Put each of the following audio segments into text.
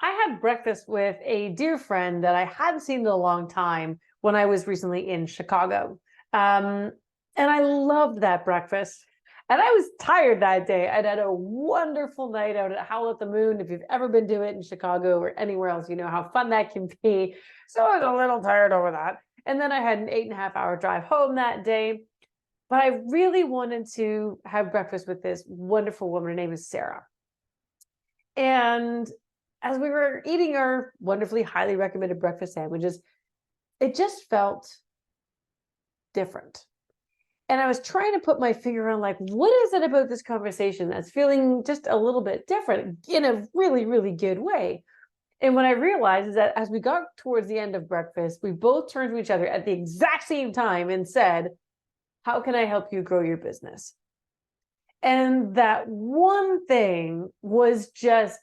I had breakfast with a dear friend that I hadn't seen in a long time when I was recently in Chicago. Um, and I loved that breakfast. And I was tired that day. I'd had a wonderful night out at Howl at the Moon. If you've ever been to it in Chicago or anywhere else, you know how fun that can be. So I was a little tired over that. And then I had an 8.5 hour drive home that day. But I really wanted to have breakfast with this wonderful woman. Her name is Sarah. And as we were eating our wonderfully highly recommended breakfast sandwiches, it just felt different. And I was trying to put my finger on, like, what is it about this conversation that's feeling just a little bit different in a really, really good way? And what I realized is that as we got towards the end of breakfast, we both turned to each other at the exact same time and said, how can I help you grow your business? And that one thing was just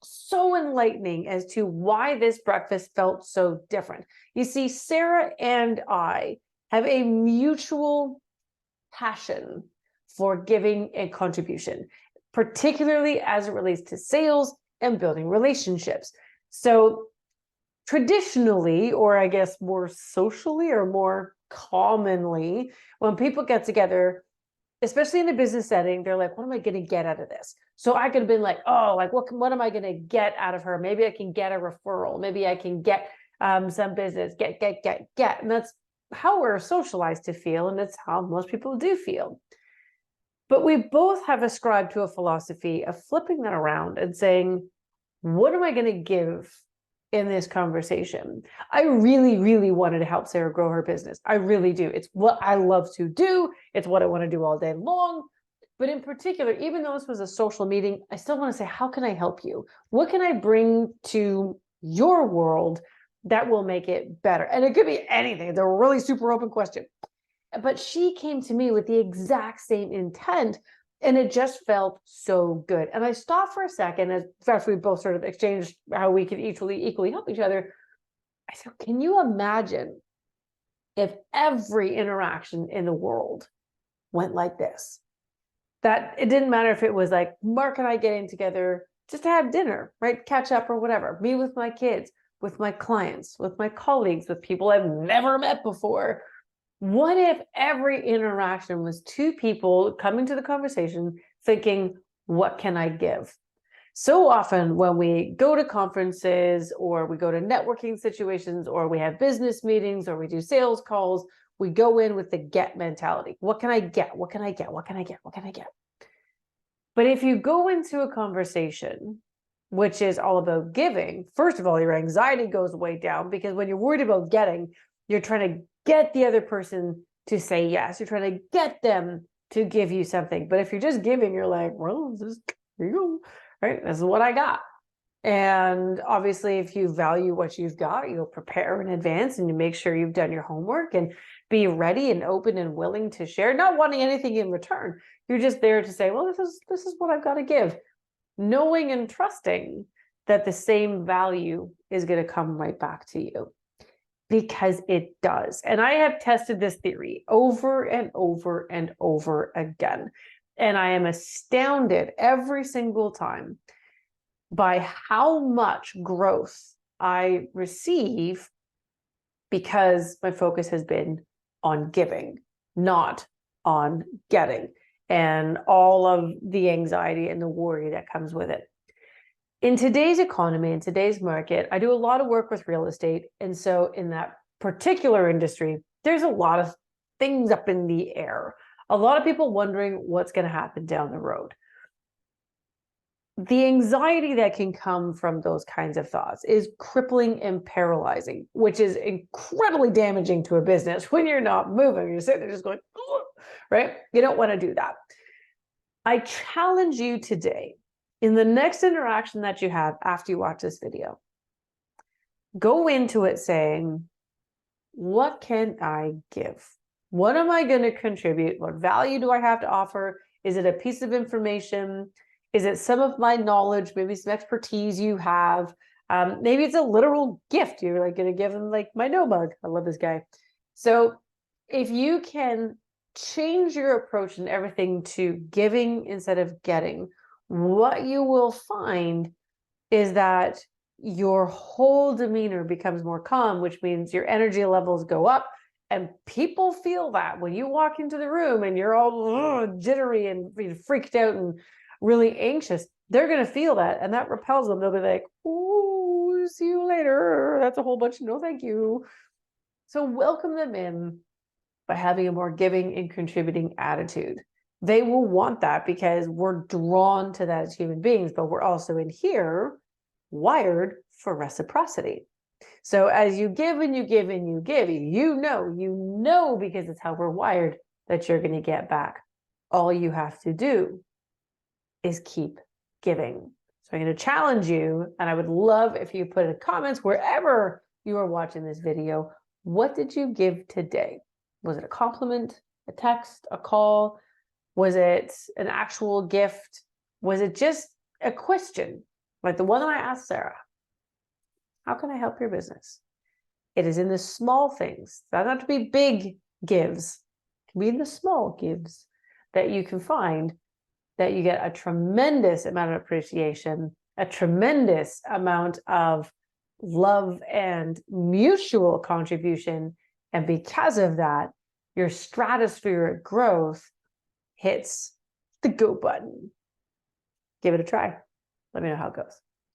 so enlightening as to why this breakfast felt so different. You see, Sarah and I have a mutual passion for giving and contribution, particularly as it relates to sales and building relationships. So traditionally, or I guess more socially or more commonly, when people get together, especially in a business setting, they're like, what am I going to get out of this? So I could have been like, oh, like, what am I going to get out of her? Maybe I can get a referral. Maybe I can get some business, get. And that's how we're socialized to feel. And it's how most people do feel. But we both have ascribed to a philosophy of flipping that around and saying, what am I going to give in this conversation? I really, really wanted to help Sarah grow her business. I really do. It's what I love to do. It's what I want to do all day long. But in particular, even though this was a social meeting, I still want to say, how can I help you? What can I bring to your world that will make it better? And it could be anything. It's a really super open question. But she came to me with the exact same intent, and it just felt so good. And I stopped for a second, as fast we both sort of exchanged how we could equally help each other. I said, can you imagine if every interaction in the world went like this? That it didn't matter if it was like Mark and I getting together just to have dinner, right? Catch up or whatever. Me with my kids, with my clients, with my colleagues, with people I've never met before. What if every interaction was two people coming to the conversation thinking, what can I give? So often when we go to conferences or we go to networking situations or we have business meetings or we do sales calls, we go in with the get mentality. What can I get? What can I get? What can I get? What can I get? But if you go into a conversation, which is all about giving, first of all, your anxiety goes way down, because when you're worried about getting, you're trying to get the other person to say yes. You're trying to get them to give you something. But if you're just giving, you're like, well, here you go, right? This is what I got. And obviously, if you value what you've got, you'll prepare in advance and you make sure you've done your homework and be ready and open and willing to share, not wanting anything in return. You're just there to say, well, this is what I've got to give, knowing and trusting that the same value is going to come right back to you, because it does. And I have tested this theory over and over and over again. And I am astounded every single time by how much growth I receive, because my focus has been on giving, not on getting, and all of the anxiety and the worry that comes with it. In today's economy, in today's market, I do a lot of work with real estate. And so in that particular industry, there's a lot of things up in the air. A lot of people wondering what's going to happen down the road. The anxiety that can come from those kinds of thoughts is crippling and paralyzing, which is incredibly damaging to a business when you're not moving. You're sitting there just going, right? You don't want to do that. I challenge you today, in the next interaction that you have after you watch this video, go into it saying, what can I give? What am I going to contribute? What value do I have to offer? Is it a piece of information? Is it some of my knowledge, maybe some expertise you have? Maybe it's a literal gift. You're like going to give them, like my no mug. I love this guy. So if you can change your approach and everything to giving instead of getting, what you will find is that your whole demeanor becomes more calm, which means your energy levels go up. And people feel that when you walk into the room and you're all jittery and freaked out and really anxious, they're going to feel that, and that repels them. They'll be like, "Oh, see you later. That's a whole bunch of no thank you." So welcome them in by having a more giving and contributing attitude. They will want that because we're drawn to that as human beings, but we're also in here wired for reciprocity. So as you give and you give and you give, you know, because it's how we're wired, that you're going to get back. All you have to do is keep giving. So I'm going to challenge you, and I would love if you put in comments wherever you are watching this video, what did you give today? Was it a compliment, a text, a call? Was it an actual gift? Was it just a question? Like the one that I asked Sarah, how can I help your business? It is in the small things. That doesn't have to be big gives. It can be in the small gives that you can find that you get a tremendous amount of appreciation, a tremendous amount of love and mutual contribution. And because of that, your stratospheric growth hits the go button. Give it a try. Let me know how it goes.